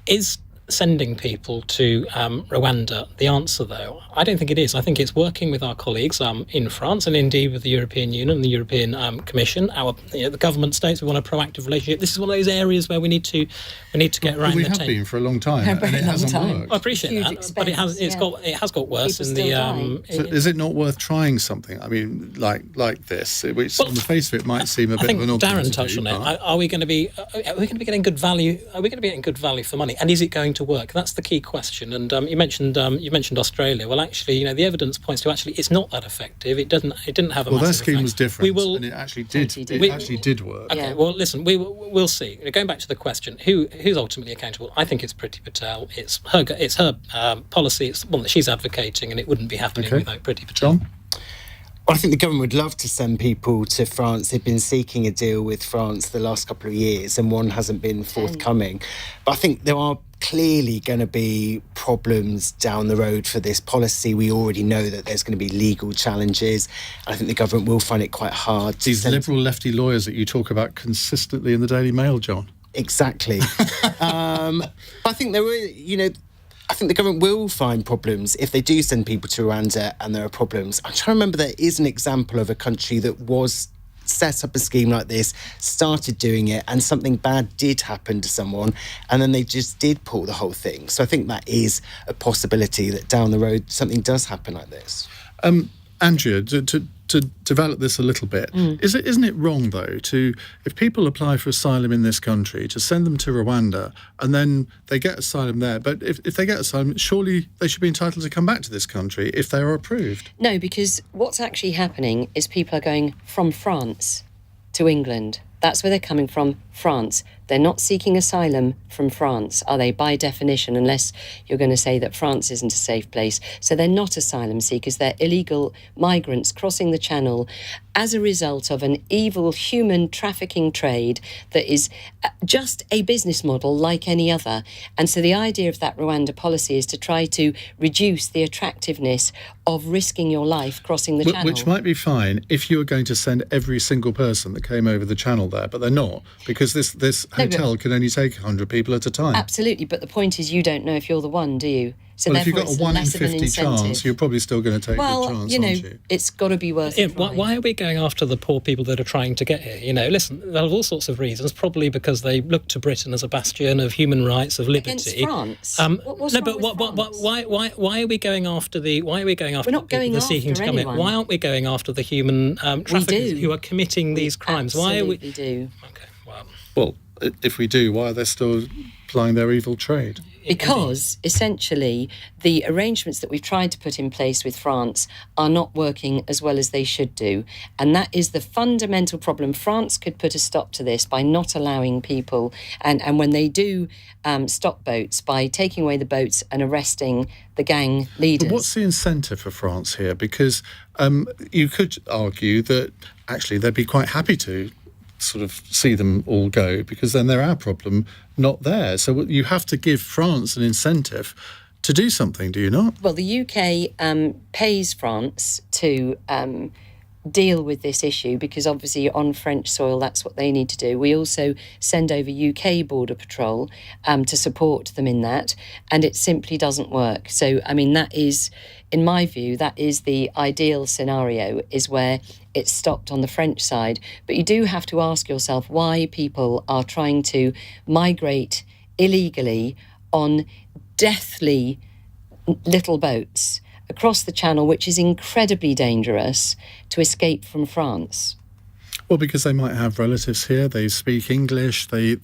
is sending people to Rwanda the answer, though? I don't think it is. I think it's working with our colleagues in France and indeed with the European Union and the European Commission. The government states we want a proactive relationship. This is one of those areas where we need to get around. We have been for a long time, and it hasn't worked. I appreciate that, but it has got worse. People in the. So is it not worth trying something? I mean, like this, which on the face of it might seem a bit of an obvious. Darren touched on it. Are we going to be getting good value? Are we going to be getting good value for money? And is it going to work? That's the key question. And you mentioned Australia. Well, actually, the evidence points to it's not that effective. It didn't have a. Well, their massive scheme effect. was different, and it actually did. It actually did work. Okay. Well, listen, we'll see. Going back to the question, who's ultimately accountable? I think it's Priti Patel. It's her policy. It's one that she's advocating, and it wouldn't be happening without Priti Patel. John? Well, I think the government would love to send people to France. They've been seeking a deal with France the last couple of years, and one hasn't been forthcoming. But I think there are clearly going to be problems down the road for this policy. We already know that there's going to be legal challenges. I think the government will find it quite hard. These liberal lefty lawyers that you talk about consistently in the Daily Mail, John. Exactly. I think there were, I think the government will find problems if they do send people to Rwanda and there are problems. I'm trying to remember, there is an example of a country that was set up a scheme like this, started doing it, and something bad did happen to someone, and then they just did pull the whole thing. So I think that is a possibility that down the road something does happen like this. Andrea, to develop this a little bit, isn't it wrong, though, if people apply for asylum in this country, to send them to Rwanda and then they get asylum there, but if they get asylum, surely they should be entitled to come back to this country if they are approved? No, because what's actually happening is people are going from France to England. That's where they're coming from, France. They're not seeking asylum from France, are they, by definition, unless you're going to say that France isn't a safe place. So they're not asylum seekers, they're illegal migrants crossing the Channel as a result of an evil human trafficking trade that is just a business model like any other. And so the idea of that Rwanda policy is to try to reduce the attractiveness of risking your life crossing the Channel. Which might be fine if you were going to send every single person that came over the Channel there, but they're not, because this hotel can only take 100 people at a time. Absolutely, but the point is you don't know if you're the one, do you? So well, if you've therefore got a 1 in 50 chance, you're probably still going to take a chance, aren't you? It's got to be worth it. Why are we going after the poor people that are trying to get here? Listen, there are all sorts of reasons, probably because they look to Britain as a bastion of human rights, of liberty. Against France? Why are we going after the people that are seeking to come here? Why aren't we going after the human traffickers who are committing these crimes? Absolutely do. Okay, well, if we do, why are they still plying their evil trade? Because, essentially, the arrangements that we've tried to put in place with France are not working as well as they should do. And that is the fundamental problem. France could put a stop to this by not allowing people, and when they do stop boats, by taking away the boats and arresting the gang leaders. But what's the incentive for France here? Because you could argue that, actually, they'd be quite happy to sort of see them all go, because then they're our problem, not theirs. So you have to give France an incentive to do something, do you not? Well, the UK pays France to deal with this issue, because obviously on French soil that's what they need to do. We also send over UK Border Patrol to support them in that, and it simply doesn't work. So, I mean, that is, in my view, that is the ideal scenario, is where it's stopped on the French side. But you do have to ask yourself why people are trying to migrate illegally on deathly little boats across the Channel, which is incredibly dangerous, to escape from France. Well, because they might have relatives here, they speak English, they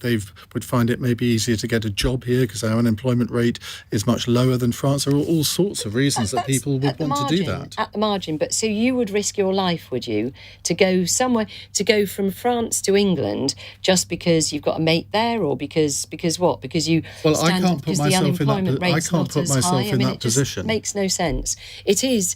would find it maybe easier to get a job here because our unemployment rate is much lower than France. There are all sorts of reasons that people would want to do that. At the margin. But so you would risk your life, would you, to go somewhere, to go from France to England just because you've got a mate there, or because what? Because you I can't put myself in that. I can't put myself in that position. It makes no sense. It is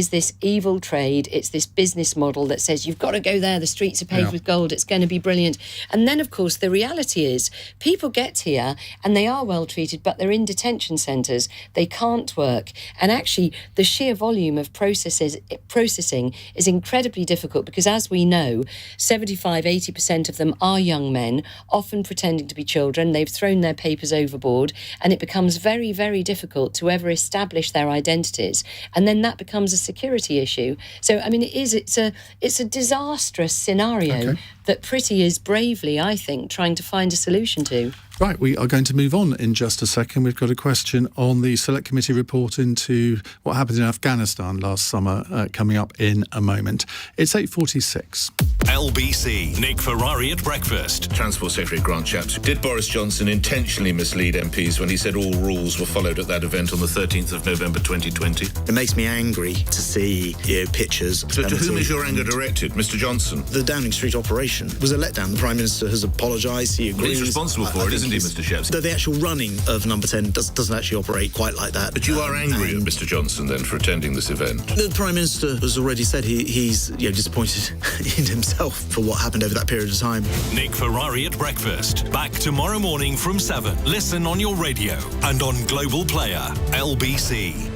this evil trade. It's this business model model that says you've got to go there, the streets are paved with gold, it's going to be brilliant. And then, of course, the reality is people get here and they are well treated, but they're in detention centres. They can't work. And actually, the sheer volume of processing is incredibly difficult because, as we know, 75-80% of them are young men, often pretending to be children. They've thrown their papers overboard, and it becomes very, very difficult to ever establish their identities. And then that becomes a security issue. So, I mean, it's a disastrous scenario that Pretty is bravely, I think, trying to find a solution to. Right, we are going to move on in just a second. We've got a question on the Select Committee report into what happened in Afghanistan last summer coming up in a moment. It's 8:46. LBC, Nick Ferrari at breakfast. Transport Secretary Grant Shapps. Did Boris Johnson intentionally mislead MPs when he said all rules were followed at that event on the 13th of November 2020? It makes me angry to see pictures. So to whom is your anger directed? Mr Johnson? The Downing Street operation was a letdown. The Prime Minister has apologised. He agrees. He's responsible for it, isn't he, Mr Shapps? The actual running of Number 10 doesn't actually operate quite like that. But you are angry at Mr Johnson, then, for attending this event? The Prime Minister has already said he's disappointed in himself for what happened over that period of time. Nick Ferrari at breakfast. Back tomorrow morning from 7. Listen on your radio and on Global Player. LBC.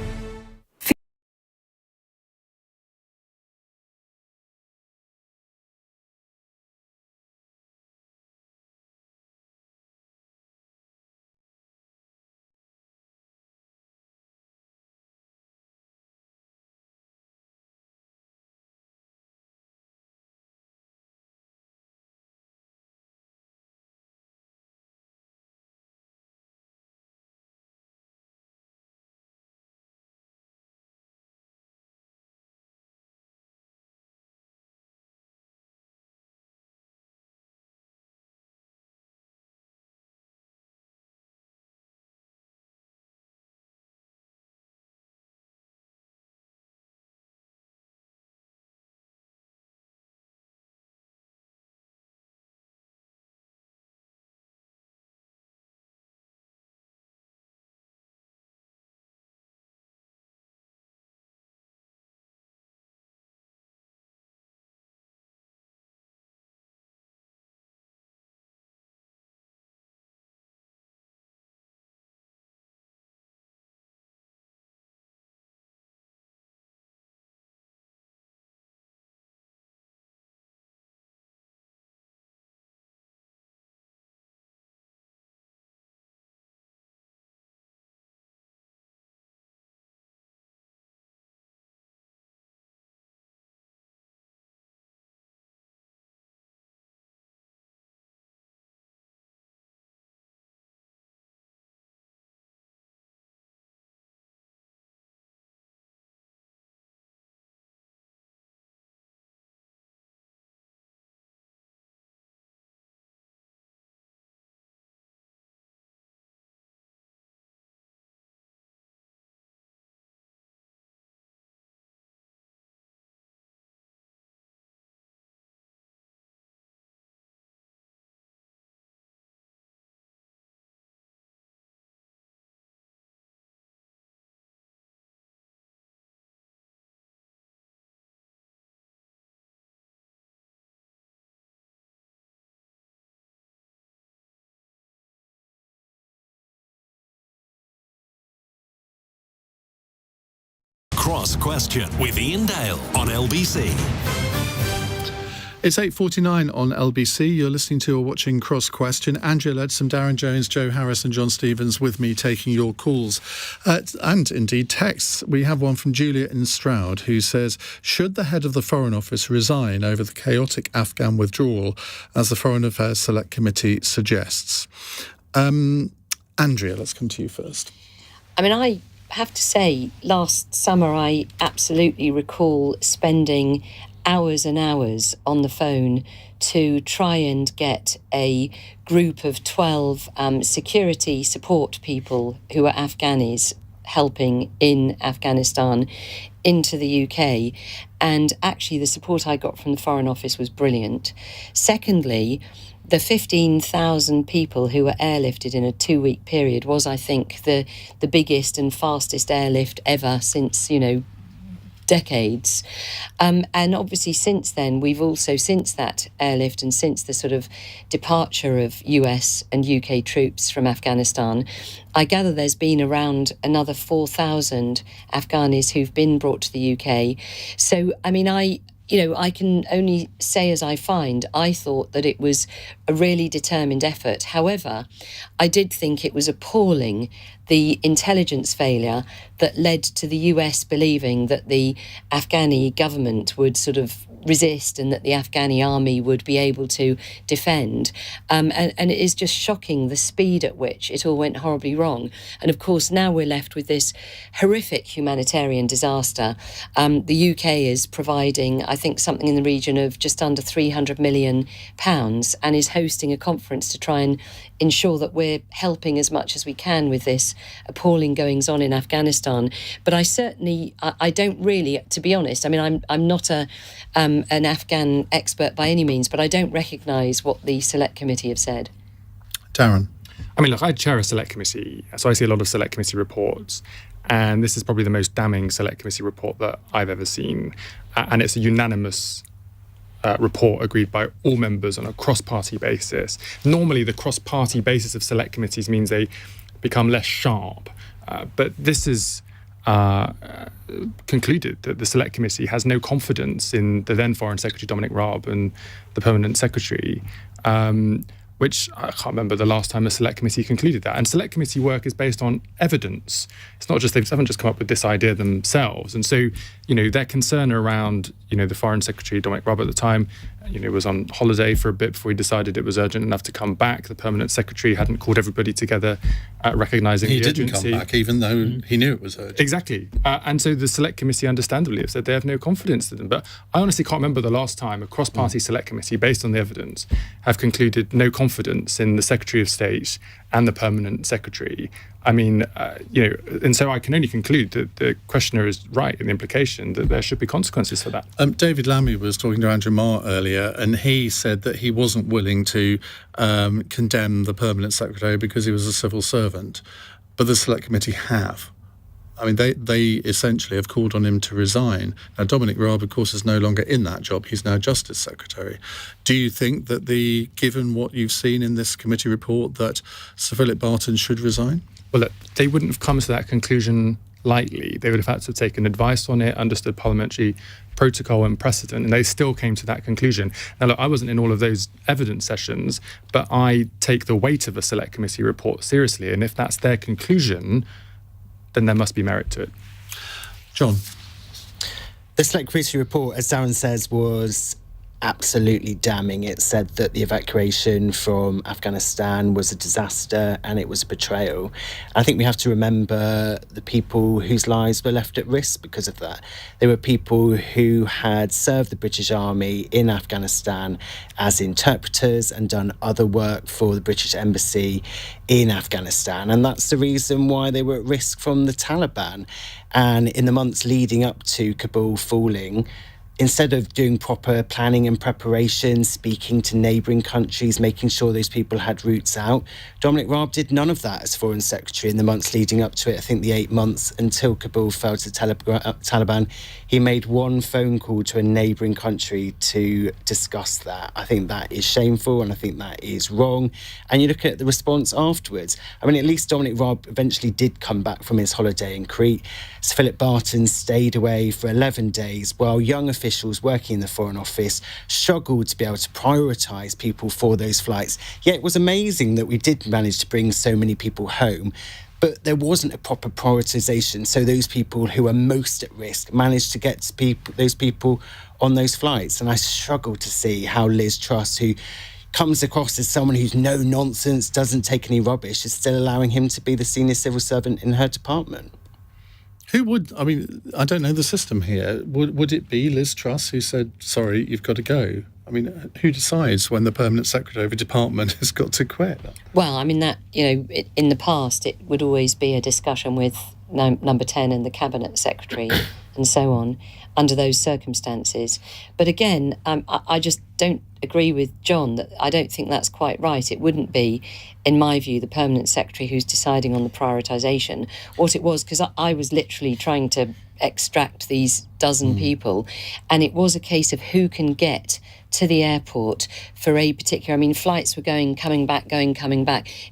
Cross Question with Iain Dale on LBC. It's 8:49 on LBC. You're listening to or watching Cross Question. Andrea Leadsom, Darren Jones, Joe Harris and John Stevens with me taking your calls and indeed texts. We have one from Julia in Stroud who says, should the head of the Foreign Office resign over the chaotic Afghan withdrawal as the Foreign Affairs Select Committee suggests? Andrea, let's come to you first. I mean, I have to say, last summer I absolutely recall spending hours and hours on the phone to try and get a group of 12 security support people who are Afghanis helping in Afghanistan into the UK. And actually the support I got from the Foreign Office was brilliant. Secondly, the 15,000 people who were airlifted in a 2-week period was, I think, the biggest and fastest airlift ever since, decades. And obviously since then, we've also, since that airlift and since the sort of departure of US and UK troops from Afghanistan, I gather there's been around another 4,000 Afghanis who've been brought to the UK. So, I mean, I can only say as I find, I thought that it was a really determined effort. However, I did think it was appalling, the intelligence failure that led to the US believing that the Afghani government would sort of resist and that the Afghani army would be able to defend. And it is just shocking the speed at which it all went horribly wrong. And of course, now we're left with this horrific humanitarian disaster. The UK is providing, I think, something in the region of just under £300 million and is hosting a conference to try and ensure that we're helping as much as we can with this appalling goings on in Afghanistan. But I don't really, to be honest, I mean, I'm not an Afghan expert by any means, but I don't recognise what the Select Committee have said. Darren? I mean, look, I chair a Select Committee, so I see a lot of Select Committee reports, and this is probably the most damning Select Committee report that I've ever seen. And it's a unanimous report agreed by all members on a cross-party basis. Normally, the cross-party basis of Select Committees means they become less sharp, but this is concluded that the Select Committee has no confidence in the then Foreign Secretary Dominic Raab and the Permanent Secretary, which I can't remember the last time a Select Committee concluded that. And Select Committee work is based on evidence. It's not just, they haven't just come up with this idea themselves. And so, their concern around, the Foreign Secretary, Dominic Raab at the time, was on holiday for a bit before he decided it was urgent enough to come back. The Permanent Secretary hadn't called everybody together, recognising the urgency. He didn't come back, even though he knew it was urgent. Exactly. And so the Select Committee, understandably, have said they have no confidence in them. But I honestly can't remember the last time a cross-party Select Committee, based on the evidence, have concluded no confidence in the Secretary of State and the Permanent Secretary. I mean, and so I can only conclude that the questioner is right in the implication that there should be consequences for that. David Lammy was talking to Andrew Marr earlier, and he said that he wasn't willing to condemn the Permanent Secretary because he was a civil servant, but the Select Committee have. I mean, they essentially have called on him to resign. Now, Dominic Raab, of course, is no longer in that job. He's now Justice Secretary. Do you think that given what you've seen in this committee report, that Sir Philip Barton should resign? Well, look, they wouldn't have come to that conclusion lightly. They would have had to have taken advice on it, understood parliamentary protocol and precedent, and they still came to that conclusion. Now, look, I wasn't in all of those evidence sessions, but I take the weight of a Select Committee report seriously, and if that's their conclusion, then there must be merit to it. John? The Select Committee report, as Darren says, was absolutely damning. It said that the evacuation from Afghanistan was a disaster and it was a betrayal. I think we have to remember the people whose lives were left at risk because of that. They were people who had served the British Army in Afghanistan as interpreters and done other work for the British Embassy in Afghanistan, and that's the reason why they were at risk from the Taliban. And in the months leading up to Kabul falling, instead of doing proper planning and preparation, speaking to neighbouring countries, making sure those people had routes out, Dominic Raab did none of that as Foreign Secretary in the months leading up to it. I think the 8 months until Kabul fell to the Taliban, he made one phone call to a neighbouring country to discuss that. I think that is shameful and I think that is wrong. And you look at the response afterwards. I mean, at least Dominic Raab eventually did come back from his holiday in Crete. Sir Philip Barton stayed away for 11 days while young officials working in the Foreign Office struggled to be able to prioritise people for those flights. Yet it was amazing that we did manage to bring so many people home, but there wasn't a proper prioritisation. So those people who are most at risk managed to get those people on those flights. And I struggle to see how Liz Truss, who comes across as someone who's no nonsense, doesn't take any rubbish, is still allowing him to be the senior civil servant in her department. Who would, I mean, I don't know the system here. Would it be Liz Truss who said, sorry, you've got to go? I mean, who decides when the Permanent Secretary of a department has got to quit? Well, I mean, that, in the past, it would always be a discussion with number 10 and the Cabinet Secretary and so on under those circumstances. But again, I just don't agree with John that I don't think that's quite right. It wouldn't be, in my view, the Permanent Secretary who's deciding on the prioritisation. What it was, because I was literally trying to extract these dozen people, and it was a case of who can get to the airport for a particular, I mean, flights were coming back.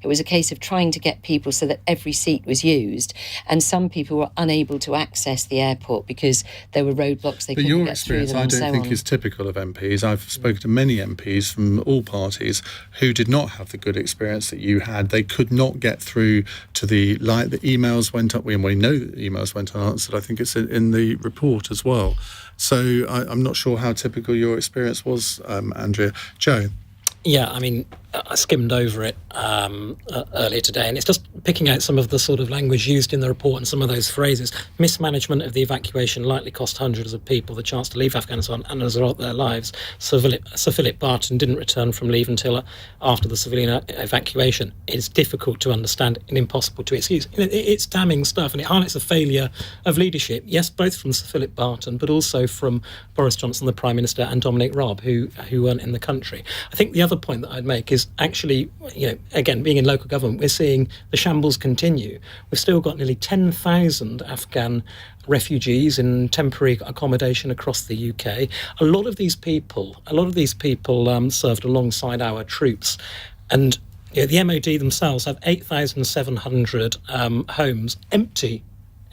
It was a case of trying to get people so that every seat was used, and some people were unable to access the airport because there were roadblocks, they couldn't get through them. But your experience, I don't think, is typical of MPs. I've spoken to many MPs from all parties who did not have the good experience that you had. They could not get through to the emails went up, and we know that the emails went unanswered. I think it's in the report as well. So I'm not sure how typical your experience was, Andrea. Joe? Yeah, I mean, I skimmed over it earlier today, and it's just picking out some of the sort of language used in the report and some of those phrases. Mismanagement of the evacuation likely cost hundreds of people the chance to leave Afghanistan and as a result their lives. Sir Philip Barton didn't return from leave until after the civilian evacuation. It's difficult to understand and impossible to excuse. It's damning stuff, and it highlights a failure of leadership, yes, both from Sir Philip Barton, but also from Boris Johnson, the Prime Minister, and Dominic Raab, who weren't in the country. I think the other point that I'd make is actually, again, being in local government, we're seeing the shambles continue. We've still got nearly 10,000 Afghan refugees in temporary accommodation across the UK. A lot of these people served alongside our troops, and the MOD themselves have 8,700 homes empty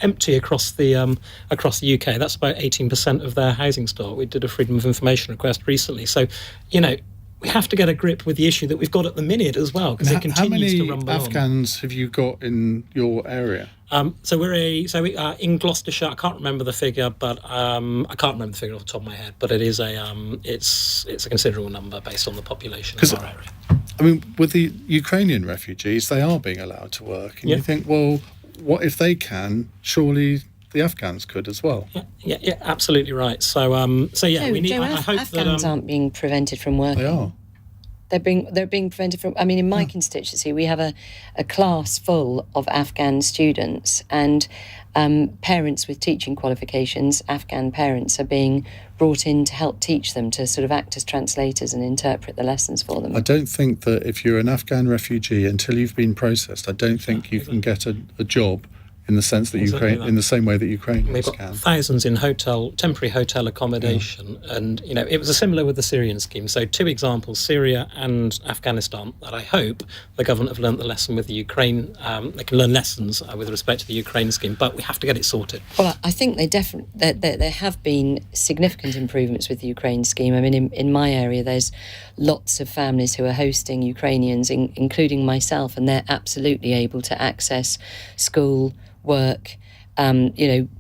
across the UK. That's about 18% of their housing stock. We did a Freedom of Information request recently. So, we have to get a grip with the issue that we've got at the minute as well, because it continues to rumble on. How many Afghans have you got in your area? So we are in Gloucestershire. I can't remember the figure, but I can't remember the figure off the top of my head. But it is it's a considerable number based on the population of our area. I mean, with the Ukrainian refugees, they are being allowed to work, and you think, well, what if they can? Surely the Afghans could as well. Yeah, absolutely right. So we need. I hope Afghans aren't being prevented from working. They are. They're being prevented from. I mean, in my constituency, we have a class full of Afghan students, and parents with teaching qualifications, Afghan parents, are being brought in to help teach them, to sort of act as translators and interpret the lessons for them. I don't think that if you're an Afghan refugee, until you've been processed, I don't think you can get a job in the sense that in the same way that Ukrainians We've got can. thousands in temporary hotel accommodation, and it was similar with the Syrian scheme. So 2 examples, Syria and Afghanistan, that I hope the government have learnt the lesson with the Ukraine. They can learn lessons with respect to the Ukraine scheme, but we have to get it sorted. Well, I think there have been significant improvements with the Ukraine scheme. I mean, in my area, there's lots of families who are hosting Ukrainians, including myself, and they're absolutely able to access school, work,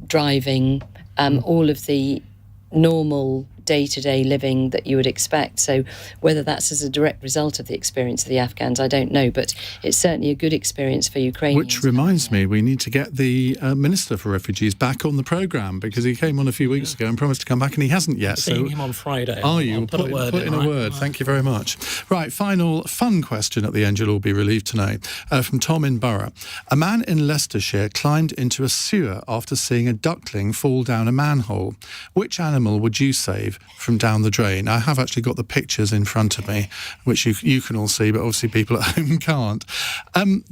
driving, all of the normal day-to-day living that you would expect. So whether that's as a direct result of the experience of the Afghans, I don't know, but it's certainly a good experience for Ukrainians. Which reminds me, we need to get the Minister for Refugees back on the programme, because he came on a few weeks ago and promised to come back, and he hasn't yet. Seeing him on Friday. Are you? Put in a word. Thank you very much. Right, final fun question at the end. You'll all be relieved to know. From Tom in Borough. A man in Leicestershire climbed into a sewer after seeing a duckling fall down a manhole. Which animal would you save from down the drain? I have actually got the pictures in front of me, which you can all see, but obviously people at home can't.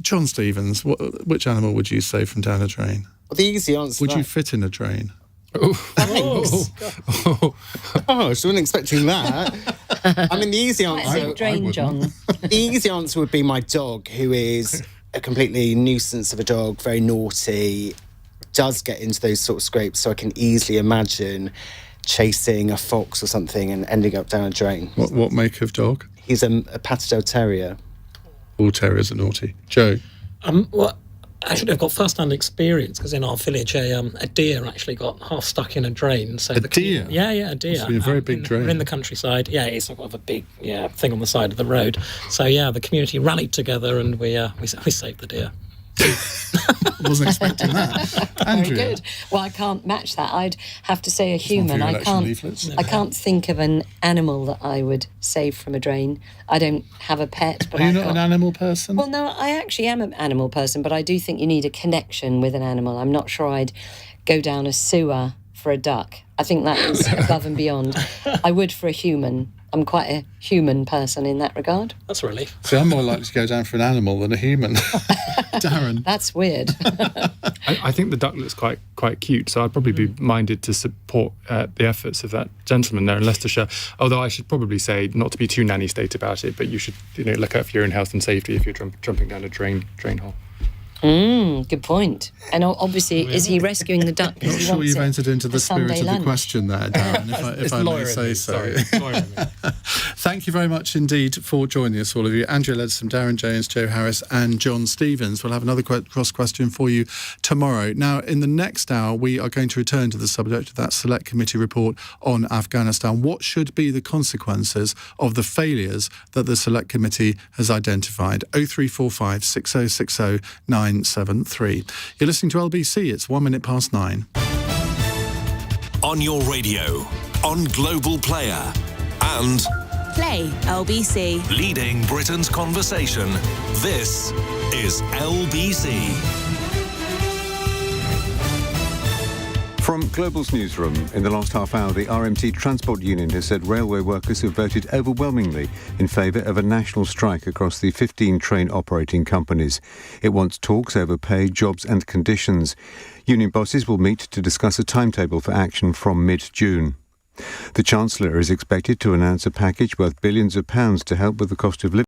John Stevens, which animal would you save from down a drain? Well, the easy answer. Would you fit in a drain? Oh, thanks. Oh, I wasn't expecting that. I mean, the easy answer. Drain, John. The easy answer would be my dog, who is a completely nuisance of a dog, very naughty, does get into those sort of scrapes, so I can easily imagine chasing a fox or something and ending up down a drain. What make of dog? He's a Patterdale Terrier. All terriers are naughty. Joe? Well, actually, I've got first-hand experience, because in our village, a deer actually got half stuck in a drain. So deer? Yeah, a deer. Must be a very big drain. We're in the countryside. Yeah, it's sort of a big thing on the side of the road. So, the community rallied together and we saved the deer. Wasn't expecting that. Andrea? Very good. Well, I can't match that. I'd have to say a human. I can't think of an animal that I would save from a drain. I don't have a pet. But Are you not an animal person? Well, no, I actually am an animal person, but I do think you need a connection with an animal. I'm not sure I'd go down a sewer for a duck. I think that is above and beyond. I would for a human. I'm quite a human person in that regard. That's a relief. See, I'm more likely to go down for an animal than a human. Darren. That's weird. I think the duck looks quite cute, so I'd probably be minded to support the efforts of that gentleman there in Leicestershire. Although I should probably say, not to be too nanny state about it, but you should look out for your own health and safety if you're jumping down a drain hole. Good point. And obviously, is he rescuing the duck? Not sure you've entered into the spirit of the question there, Darren, if I may say so. Thank you very much indeed for joining us, all of you. Andrea Leadsom, Darren Jones, Joe Harris and John Stevens. We'll have another cross question for you tomorrow. Now, in the next hour, we are going to return to the subject of that Select Committee report on Afghanistan. What should be the consequences of the failures that the Select Committee has identified? 0345 6060 973. You're listening to LBC. It's 1 minute past 9. On your radio, on Global Player, and Play LBC. leading Britain's conversation. This is LBC. From Global's newsroom, in the last half hour, the RMT Transport Union has said railway workers have voted overwhelmingly in favour of a national strike across the 15 train operating companies. It wants talks over pay, jobs and conditions. Union bosses will meet to discuss a timetable for action from mid-June. The Chancellor is expected to announce a package worth billions of pounds to help with the cost of living.